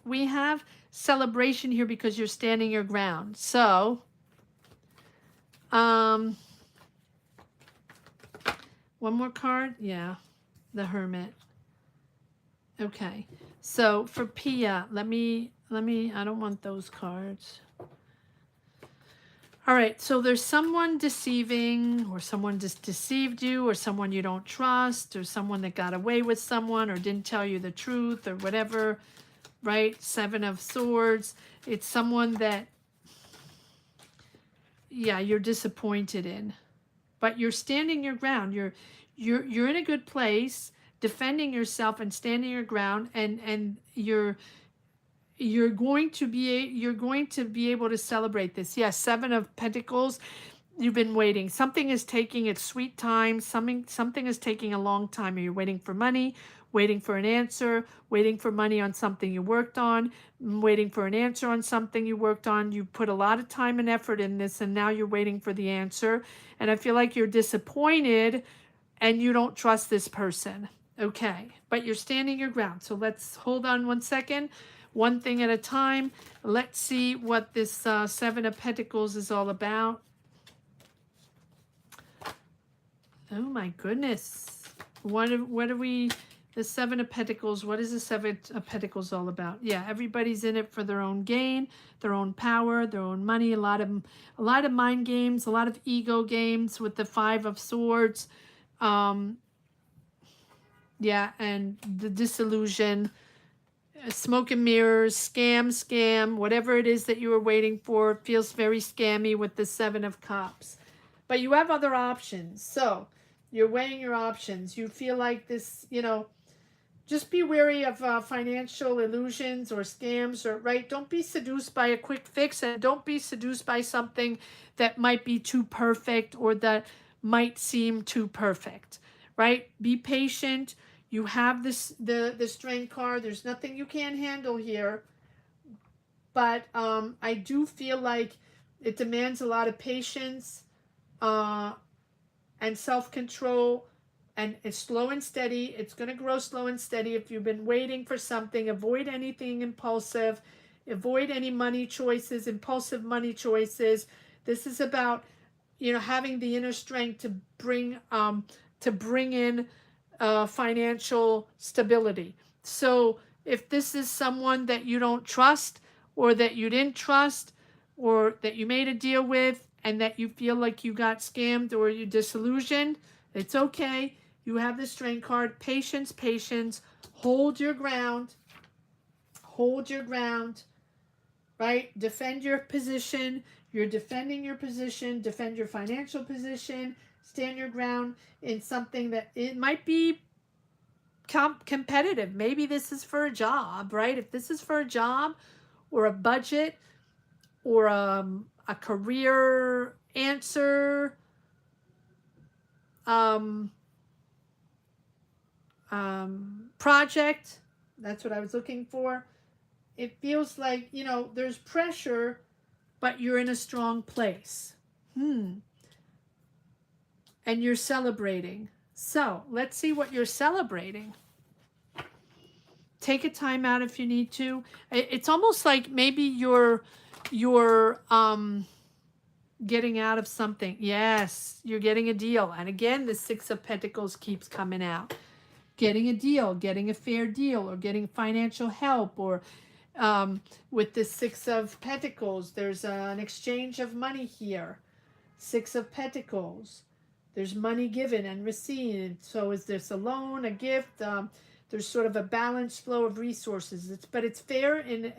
celebration here because you're standing your ground. So, one more card. Yeah, the Hermit. Okay. So for Pia, let me. I don't want those cards. All right, so there's someone deceiving, or someone just deceived you, or someone you don't trust, or someone that got away with someone, or didn't tell you the truth, or whatever, right? Seven of Swords. It's someone that, yeah, you're disappointed in, but you're standing your ground. You're in a good place, defending yourself and standing your ground, and you're going to be able to celebrate this. Yes, Seven of Pentacles. You've been waiting. Something is taking its sweet time. Something is taking a long time. You're waiting for money, waiting for an answer, waiting for money on something you worked on, waiting for an answer on something you worked on. You put a lot of time and effort in this, and now you're waiting for the answer. And I feel like you're disappointed and you don't trust this person. Okay, but you're standing your ground. So let's hold on 1 second. One thing at a time. Let's see what this Seven of Pentacles is all about. Oh my goodness. What are we, the Seven of Pentacles, what is the Seven of Pentacles all about? Yeah, everybody's in it for their own gain, their own power, their own money, a lot of mind games, a lot of ego games with the Five of Swords. Yeah, and the disillusion, smoke and mirrors, scam, whatever it is that you were waiting for, feels very scammy with the Seven of Cups. But you have other options. So you're weighing your options. You feel like this, just be wary of financial illusions or scams, or right. Don't be seduced by a quick fix, and don't be seduced by something that might be too perfect or that might seem too perfect, right? Be patient. You have this the Strength card. There's nothing you can't handle here. But I do feel like it demands a lot of patience and self-control, and it's slow and steady. It's going to grow slow and steady. If you've been waiting for something, avoid anything impulsive. Avoid any money choices, impulsive money choices. This is about, having the inner strength to bring in financial stability. So if this is someone that you don't trust, or that you didn't trust, or that you made a deal with and that you feel like you got scammed or you disillusioned, it's okay. You have the Strength card. Patience, patience. Hold your ground. Hold your ground, right? Defend your position. You're defending your position. Defend your financial position. Stand your ground in something that it might be competitive. Maybe this is for a job, right? If this is for a job or a budget or a career answer, project, that's what I was looking for. It feels like, there's pressure, but you're in a strong place. And you're celebrating. So let's see what you're celebrating. Take a time out if you need to. It's almost like maybe you're getting out of something. Yes, you're getting a deal. And again, the Six of Pentacles keeps coming out. Getting a deal, getting a fair deal, or getting financial help, or with the Six of Pentacles, there's an exchange of money here. Six of Pentacles. There's money given and received. So is this a loan, a gift? There's sort of a balanced flow of resources. But it's fair, and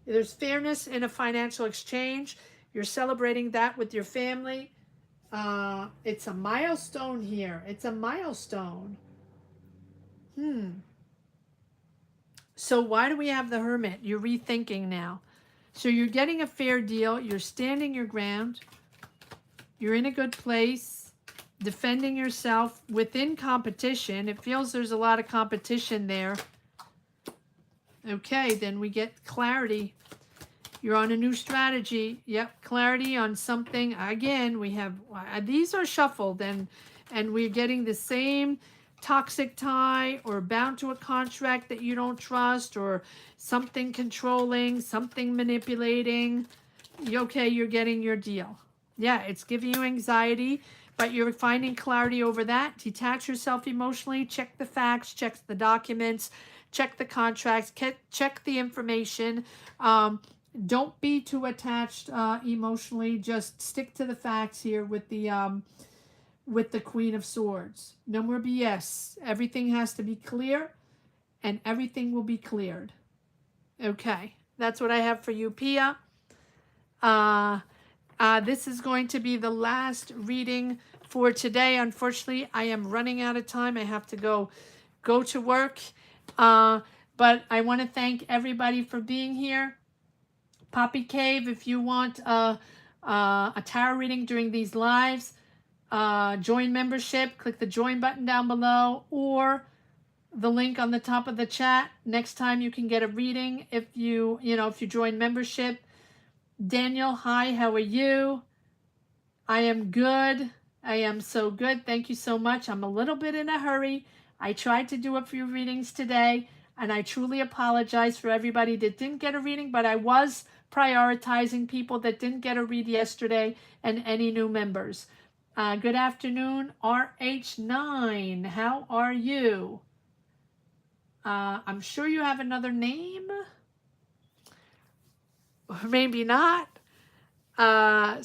there's fairness in a financial exchange. You're celebrating that with your family. It's a milestone here. It's a milestone. So why do we have the Hermit? You're rethinking now. So you're getting a fair deal. You're standing your ground. You're in a good place, defending yourself within competition. It feels there's a lot of competition there. Okay, then we get clarity. You're on a new strategy. Yep, clarity on something. Again, we have, these are shuffled, and we're getting the same toxic tie, or bound to a contract that you don't trust, or something controlling, something manipulating. Okay, you're getting your deal. Yeah, it's giving you anxiety, but you're finding clarity over that. Detach yourself emotionally. Check the facts, check the documents, check the contracts, check the information. Don't be too attached emotionally. Just stick to the facts here with the Queen of Swords. No more BS. Everything has to be clear, and everything will be cleared. Okay, that's what I have for you, Pia. This is going to be the last reading for today. Unfortunately, I am running out of time. I have to go to work. But I want to thank everybody for being here. Poppy Cave, if you want a tarot reading during these lives, join membership, click the join button down below, or the link on the top of the chat. Next time you can get a reading if you join membership. Daniel, hi, how are you? I am good. I am so good. Thank you so much. I'm a little bit in a hurry. I tried to do a few readings today, and I truly apologize for everybody that didn't get a reading, but I was prioritizing people that didn't get a read yesterday and any new members. Good afternoon, RH9. How are you? I'm sure you have another name. Or maybe not.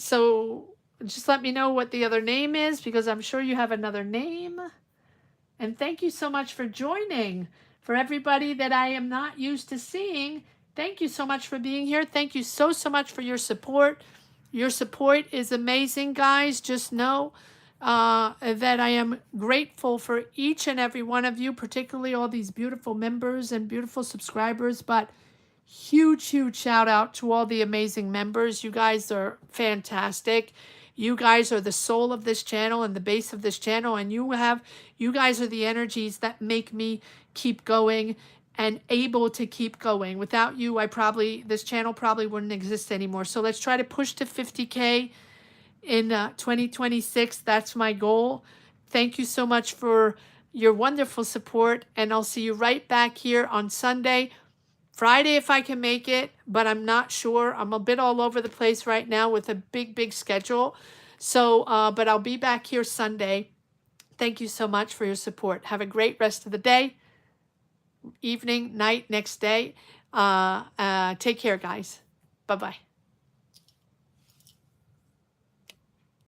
So just let me know what the other name is, because I'm sure you have another name. And thank you so much for joining. For everybody that I am not used to seeing, thank you so much for being here. Thank you so much for your support. Your support is amazing, guys. Just know that I am grateful for each and every one of you, particularly all these beautiful members and beautiful subscribers. But huge shout out to all the amazing members. You guys are fantastic. You guys are the soul of this channel and the base of this channel, and you guys are the energies that make me keep going and able to keep going. Without you, this channel probably wouldn't exist anymore. So let's try to push to 50K in 2026. That's my goal. Thank you so much for your wonderful support, and I'll see you right back here on Sunday. Friday if I can make it, but I'm not sure. I'm a bit all over the place right now with a big schedule. So, but I'll be back here Sunday. Thank you so much for your support. Have a great rest of the day, evening, night, next day. Take care, guys. Bye-bye.